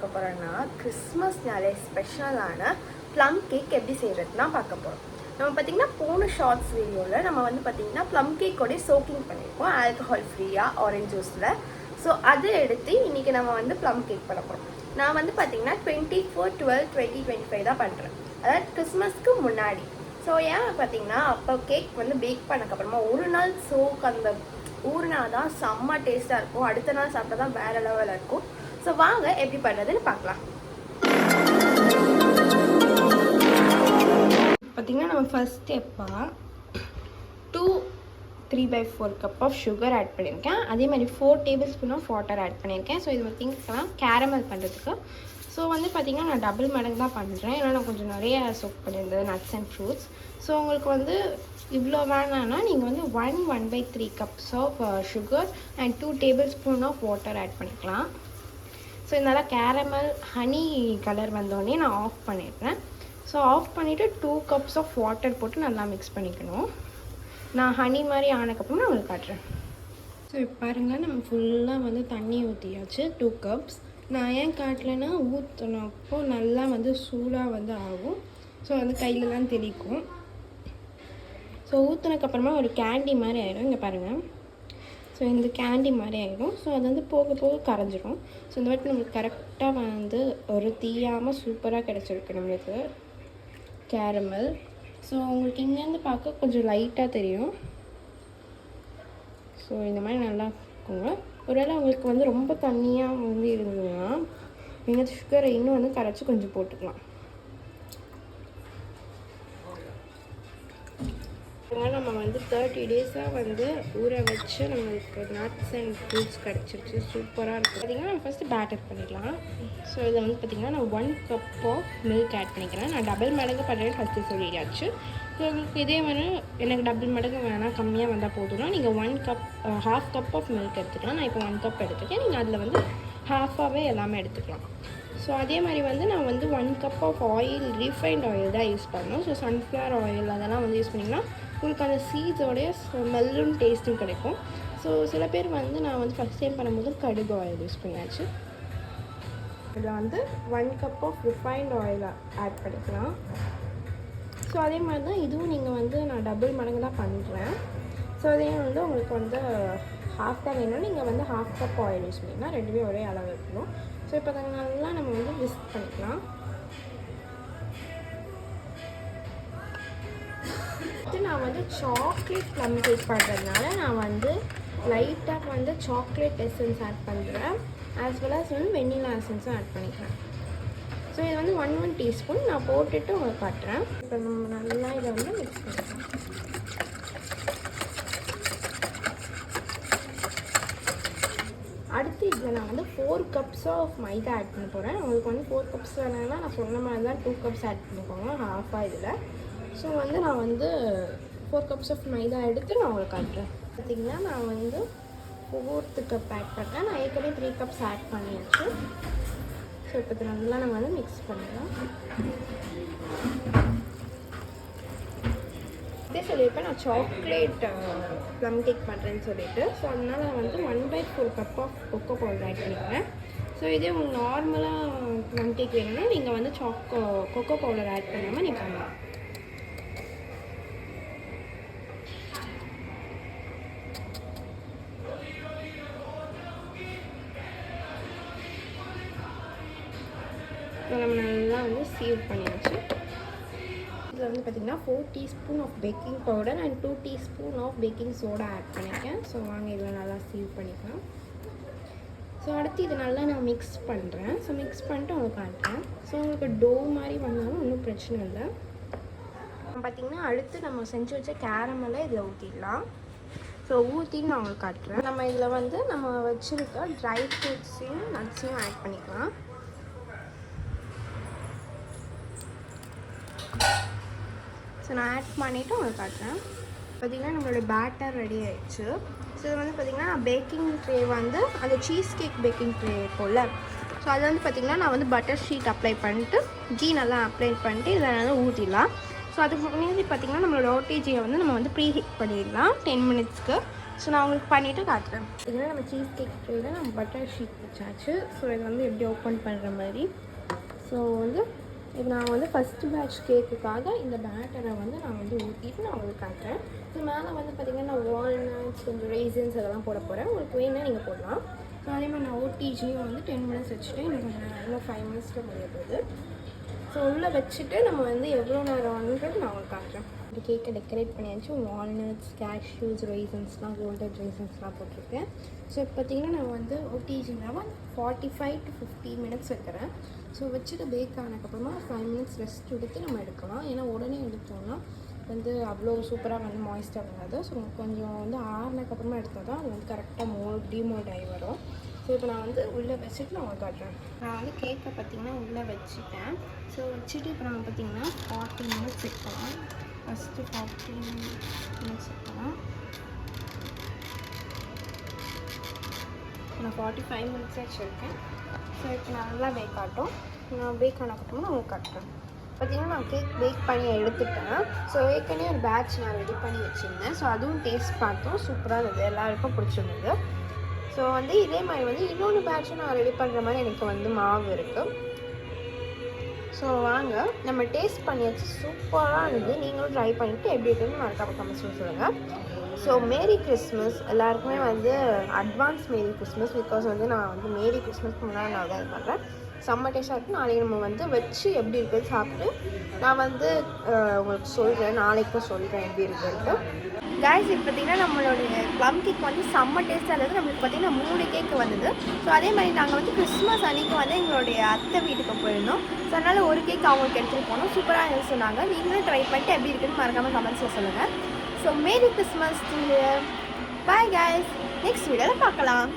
பார்க்க போகிறோன்னா கிறிஸ்மஸ்னாலே ஸ்பெஷலான ப்ளம் கேக் எப்படி செய்கிறதுனா பார்க்க போகிறோம். நம்ம பார்த்திங்கன்னா போன ஷார்ட்ஸ் வீடியோவில் நம்ம வந்து பார்த்திங்கன்னா ப்ளம் கேக்கோடய சோக்கிங் பண்ணியிருக்கோம் ஆல்கஹால் ஃப்ரீயாக ஆரஞ்ச் ஜூஸில். ஸோ அதை எடுத்து இன்றைக்கி நம்ம வந்து ப்ளம் கேக் பண்ண போகிறோம். நான் வந்து பார்த்திங்கன்னா 24/12/2025 தான் பண்ணுறேன், அதாவது கிறிஸ்மஸ்க்கு முன்னாடி. ஸோ ஏன் பார்த்திங்கன்னா அப்போ கேக் வந்து பேக் பண்ணக்கப்புறமா ஒரு நாள் சோக் அந்த ஊறுனா தான் செம்ம டேஸ்ட்டாக இருக்கும், அடுத்த நாள் சாப்பிட்டா தான் வேறு லெவலில் இருக்கும். ஸோ வாங்க எப்படி பண்ணுறதுன்னு பார்க்கலாம். பார்த்திங்கன்னா நம்ம ஃபர்ஸ்ட் ஸ்டெப்பாக 3/4 கப் ஆஃப் சுகர் ஆட் பண்ணியிருக்கேன். அதே மாதிரி 4 tablespoon of water add பண்ணியிருக்கேன். ஸோ இது பார்த்திங்கன்னா கேரமல் பண்ணுறதுக்கு. ஸோ வந்து பார்த்திங்கன்னா நான் டபுள் மடங்கு தான் பண்ணுறேன், ஏன்னா நான் கொஞ்சம் நிறைய சோக் பண்ணியிருந்தேன் நட்ஸ் அண்ட் ஃப்ரூட்ஸ். ஸோ உங்களுக்கு வந்து இவ்வளோ வேணான்னா நீங்கள் வந்து 1/3 cups of sugar and 2 tablespoon of water add பண்ணிக்கலாம். ஸோ இதனால் கேரமல் ஹனி கலர் வந்தோடனே நான் ஆஃப் பண்ணிடுறேன். ஸோ ஆஃப் பண்ணிவிட்டு 2 கப்ஸ் ஆஃப் வாட்டர் போட்டு நல்லா மிக்ஸ் பண்ணிக்கணும். நான் ஹனி மாதிரி ஆனக்கப்புறம் நான் உங்களுக்கு காட்டுறேன். ஸோ இப்போ பாருங்கள், நம்ம ஃபுல்லாக வந்து தண்ணி ஊற்றியாச்சு 2 கப்ஸ். நான் ஏன் காட்டலைன்னா ஊற்றினப்போ நல்லா வந்து சூடாக வந்து ஆகும், ஸோ வந்து கையிலலாம் தெளிக்கும். ஸோ ஊற்றினக்கப்புறமா ஒரு கேண்டி மாதிரி ஆகிடும், இங்கே பாருங்கள். ஸோ இந்த கேண்டி மாதிரி ஆகிடும். ஸோ அது வந்து போக போக கரைஞ்சிடும். ஸோ இந்த வாட்டி நம்மளுக்கு கரெக்டாக வந்து ஒரு தீயாமல் சூப்பராக கிடச்சிருக்கு நம்மளுக்கு கேரமல். ஸோ உங்களுக்கு இங்கேருந்து பார்க்க கொஞ்சம் லைட்டாக தெரியும். ஸோ இந்த மாதிரி நல்லா இருக்குங்க. ஒருவேளை உங்களுக்கு வந்து ரொம்ப தண்ணியாக வந்து இருந்ததுன்னா நீங்கள் சுகரை இன்னும் வந்து கரைச்சி கொஞ்சம் போட்டுக்கலாம். நம்ம வந்து 30 டேஸாக வந்து ஊற வச்சு நம்மளுக்கு நட்ஸ் அண்ட் ஃப்ரூட்ஸ் கிடச்சிருச்சு, சூப்பராக இருக்குது. பார்த்திங்கன்னா நம்ம ஃபஸ்ட்டு பேட்டர் பண்ணிடலாம். ஸோ இதை வந்து பார்த்திங்கன்னா நான் 1 கப் ஆஃப் மில்க் ஆட் பண்ணிக்கிறேன். நான் டபுள் மடங்கு பண்ணுறேன்னு ஃபஸ்ட்டு சொல்லியாச்சு. ஸோ உங்களுக்கு இதே மாதிரி எனக்கு டபுள் மடங்கு வேணால் கம்மியாக வந்தால் போதும்னா நீங்கள் 1/2 கப் ஆஃப் மில்க் எடுத்துக்கலாம். நான் இப்போ 1 கப் எடுத்துக்கேன், நீங்கள் அதில் வந்து ஹாஃபாகவே எல்லாமே எடுத்துக்கலாம். ஸோ அதே மாதிரி வந்து நான் வந்து 1 cup of oil, refined oil தான் யூஸ் பண்ணணும். ஸோ சன்ஃப்ளவர் ஆயில் அதெல்லாம் வந்து யூஸ் பண்ணிங்கன்னா உங்களுக்கு அந்த சீட்ஸோடைய ஸ்மெல்லும் டேஸ்ட்டும் கிடைக்கும். ஸோ சில பேர் வந்து நான் வந்து ஃபஸ்ட் டைம் பண்ணும்போது கடுகு ஆயில் யூஸ் பண்ணியாச்சு. இதில் வந்து 1 cup of refined oil add பண்ணிக்கலாம். ஸோ அதே மாதிரி தான் இதுவும் நீங்கள் வந்து நான் டபுள் மடங்கு தான் பண்ணுறேன். ஸோ அதே வந்து உங்களுக்கு வந்து ஹாஃப் தான் வேணும், நீங்கள் வந்து 1/2 கப் ஆயில் யூஸ் பண்ணிங்கன்னா ரெண்டுமே ஒரே அளவு இருக்கணும். ஸோ இப்போ நல்லா நம்ம வந்து விஸ்க் பண்ணிக்கலாம். நான் வந்து சாக்லேட் ப்ளம் கேக் பண்ணுறதுனால நான் வந்து லைட்டாக வந்து சாக்லேட் எசன்ஸ் ஆட் பண்ணுறேன், ஆஸ் வெல் ஆஸ் வந்து வெண்ணிலா எசன்ஸும் ஆட் பண்ணிக்கிறேன். ஸோ இது வந்து 1 டீஸ்பூன் நான் போட்டுட்டு உங்களுக்கு காட்டுறேன். இப்போ நம்ம நல்லா இதை வந்து மிக்ஸ் பண்ணிக்கலாம். அடுத்து இதில் நான் வந்து 4 கப்ஸ் ஆஃப் மைதா ஆட் பண்ண போகிறேன். உங்களுக்கு வந்து 4 கப்ஸ் வேணாங்கன்னா நான் சொன்ன மாதிரி தான் 2 கப்ஸ் ஆட் பண்ணிக்கோங்க, ஹாஃபாக இதில். ஸோ வந்து நான் வந்து 4 கப்ஸ் ஆஃப் மைதா எடுத்து நான் உங்களுக்கு காட்டுறேன். பார்த்திங்கன்னா நான் வந்து 4th கப் ஆட் பண்ணுறேன். நான் ஏற்கனவே 3 கப்ஸ் ஆட் பண்ணியாச்சு. ஸோ இப்போ நல்லா நம்ம வந்து மிக்ஸ் பண்ணிடலாம். இதே சொல்லியிருப்பேன் நான் சாக்லேட் ப்ளம் கேக் பண்ணுறேன்னு சொல்லிட்டு. ஸோ அதனால் நான் வந்து 1/4 cup of cocoa powder add பண்ணிக்கிறேன். ஸோ இதே உங்களுக்கு நார்மலாக ப்ளம் கேக் வேணும்னா நீங்கள் வந்து கொக்கோ பவுடர் ஆட் பண்ணாமல் நீங்கள் பண்ணலாம். நம்ம நல்லா வந்து சீவ் பண்ணியாச்சு. இதில் வந்து பார்த்திங்கன்னா 4 teaspoon of baking powder and 2 teaspoon of baking soda add பண்ணியிருக்கேன். ஸோ வாங்க இதில் நல்லா சீவ் பண்ணிக்கலாம். ஸோ அடுத்து இது நல்லா நான் மிக்ஸ் பண்ணுறேன். ஸோ மிக்ஸ் பண்ணிட்டு உங்களுக்கு காட்டுறேன். ஸோ உங்களுக்கு டோ மாதிரி வந்தாலும் ஒன்றும் பிரச்சனை இல்லை. பார்த்திங்கன்னா அடுத்து நம்ம செஞ்சு வச்ச கேரமெல்லாம் இதில் ஊற்றிடலாம். ஸோ ஊற்றின்னு நான் உங்களுக்கு காட்டுறேன். நம்ம இதில் வந்து நம்ம வச்சுருக்க ட்ரை ஃப்ரூட்ஸையும் நட்ஸையும் ஆட் பண்ணிக்கலாம். ஸோ நான் ஆட் பண்ணிவிட்டு உங்களுக்கு காட்டுறேன். பார்த்திங்கன்னா நம்மளோட பேட்டர் ரெடி ஆகிடுச்சு. ஸோ இது வந்து பார்த்திங்கன்னா பேக்கிங் ட்ரே வந்து அந்த சீஸ் கேக் பேக்கிங் ட்ரே போல். ஸோ அது வந்து பார்த்திங்கன்னா நான் வந்து பட்டர் ஷீட் அப்ளை பண்ணிட்டு கீ நல்லா அப்ளை பண்ணிட்டு இதில் நல்லா ஊற்றிடலாம். ஸோ அதுக்கு முன்னாடி பார்த்திங்கன்னா நம்மளோட ஓடிஜியை வந்து நம்ம வந்து ப்ரீ ஹீட் பண்ணிடலாம் 10 மினிட்ஸ்க்கு. ஸோ நான் உங்களுக்கு பண்ணிவிட்டு காட்டுறேன். இதெல்லாம் நம்ம சீஸ் கேக் ட்ரேயில் நம்ம பட்டர் ஷீட் வச்சாச்சு. ஸோ இதை வந்து எப்படி ஓப்பன் பண்ணுற மாதிரி. ஸோ வந்து இப்போ நான் வந்து ஃபஸ்ட்டு பேட்ச் கேக்குக்காக இந்த பேட்டரை வந்து நான் வந்து ஊற்றிட்டு நான் உங்களுக்கு காட்டுறேன். ஸோ மேலே வந்து பார்த்திங்கன்னா நான் வால்நட்ஸ் கொஞ்சம் ரேசின்ஸ் அதெல்லாம் போட போகிறேன். உங்களுக்கு வேணும்னா நீங்கள் போடலாம். ஸோ அதே மாதிரி நான் ஓடிஜியும் வந்து 10 மினிட்ஸ் வச்சுட்டு இன்னும் 5 மினிட்ஸில் முடிய போகுது. ஸோ உள்ளே வச்சுட்டு நம்ம வந்து எவ்வளோ நேரம் வந்துட்டு நான் உங்களுக்கு காட்டுறேன். இந்த கேக்கை டெக்கரேட் பண்ணியாச்சு. வால்நட்ஸ், கேஷ்யூஸ், ரேசன்ஸ்லாம், கோல்டன் ரேசன்ஸ்லாம் போட்டிருக்கேன். ஸோ இப்போ பார்த்திங்கன்னா நான் வந்து ஓடிஜியில் 45 to 50 மினிட்ஸ் வைக்கிறேன். ஸோ வச்சுட்டு பேக் ஆனதுக்கப்புறமா 5 மினிட்ஸ் ரெஸ்ட் எடுத்து நம்ம எடுக்கலாம். ஏன்னா உடனே எடுத்தோம்னா வந்து அவ்வளோ சூப்பராக வந்து மாய்ஸ்டாக வராது. ஸோ கொஞ்சம் வந்து ஆறுனதுக்கப்புறமா எடுத்தால் தான் அது வந்து கரெக்டாக டிமோல்ட் ஆகி வரும். ஸோ இப்போ நான் வந்து உள்ளே வச்சுட்டு நான் உங்களுக்கு காட்டுறேன். நான் வந்து கேக்கை பார்த்திங்கன்னா உள்ளே வச்சுட்டேன். ஸோ வச்சுட்டு இப்போ நம்ம பார்த்திங்கன்னா 40 மினிட்ஸ் வைக்கலாம். ஃபஸ்ட்டு 40 மினிட்ஸ் வைக்கலாம். நான் 45 மினிட்ஸ் வச்சுருக்கேன். ஸோ இப்போ நான் நல்லா பேக் ஆட்டும். நான் பேக் ஆனதுக்கப்புறமா நான் உங்களுக்கு காட்டுறேன். பார்த்திங்கன்னா நான் கேக் பேக் பண்ணி எடுத்துட்டேன். ஸோ ஏற்கனவே ஒரு பேட்ச் நான் ரெடி பண்ணி வச்சுருந்தேன். ஸோ அதுவும் டேஸ்ட் பார்த்தோம், சூப்பராக இருந்தது, எல்லாருக்கும் பிடிச்சிருந்தது. ஸோ வந்து இதே மாதிரி வந்து இன்னொன்று பேட்சும் நான் ரெடி பண்ணுற மாதிரி எனக்கு வந்து மாவு இருக்குது. ஸோ வாங்க நம்ம டேஸ்ட் பண்ணியாச்சு, சூப்பராக இருந்தது. நீங்களும் ட்ரை பண்ணிவிட்டு எப்படி இருக்குன்னு மறக்காம கமெண்ட்ஸில் சொல்லுங்கள். ஸோ மேரி கிறிஸ்மஸ் எல்லாருக்குமே வந்து அட்வான்ஸ் மேரி கிறிஸ்மஸ். பிகாஸ் வந்து நான் வந்து மேரி கிறிஸ்மஸ்க்கு முன்னாடி நான் தான் இது பண்ணுறேன். செம்ம டேஸ்ட்டாக இருக்குது. நாளைக்கு நம்ம வந்து வச்சு எப்படி இருக்குன்னு சாப்பிட்டு நான் வந்து உங்களுக்கு சொல்கிறேன், நாளைக்கும் சொல்கிறேன் எப்படி இருக்குன்ட்டு. கைஸ் இப்போ பார்த்திங்கன்னா நம்மளுடைய ப்ளம் கேக் வந்து செம்ம டேஸ்ட்டாக இருந்தது. நம்மளுக்கு பார்த்திங்கன்னா 3 கேக்கு வந்தது. ஸோ அதே மாதிரி நாங்கள் வந்து கிறிஸ்மஸ் அன்றைக்கி வந்து எங்களுடைய அத்தை வீட்டுக்கு போயிருந்தோம். ஸோ அதனால் ஒரு கேக் அவங்களுக்கு எடுத்துகிட்டு போனோம். சூப்பராக இருந்துச்சு சொன்னாங்க. நீங்களும் ட்ரை பண்ணிட்டு எப்படி இருக்குன்னு மறக்காமல் கமெண்ட்ஸில் சொல்லுங்கள். So merry Christmas. Bye guys, next வீடியோவில் பார்க்கலாம்.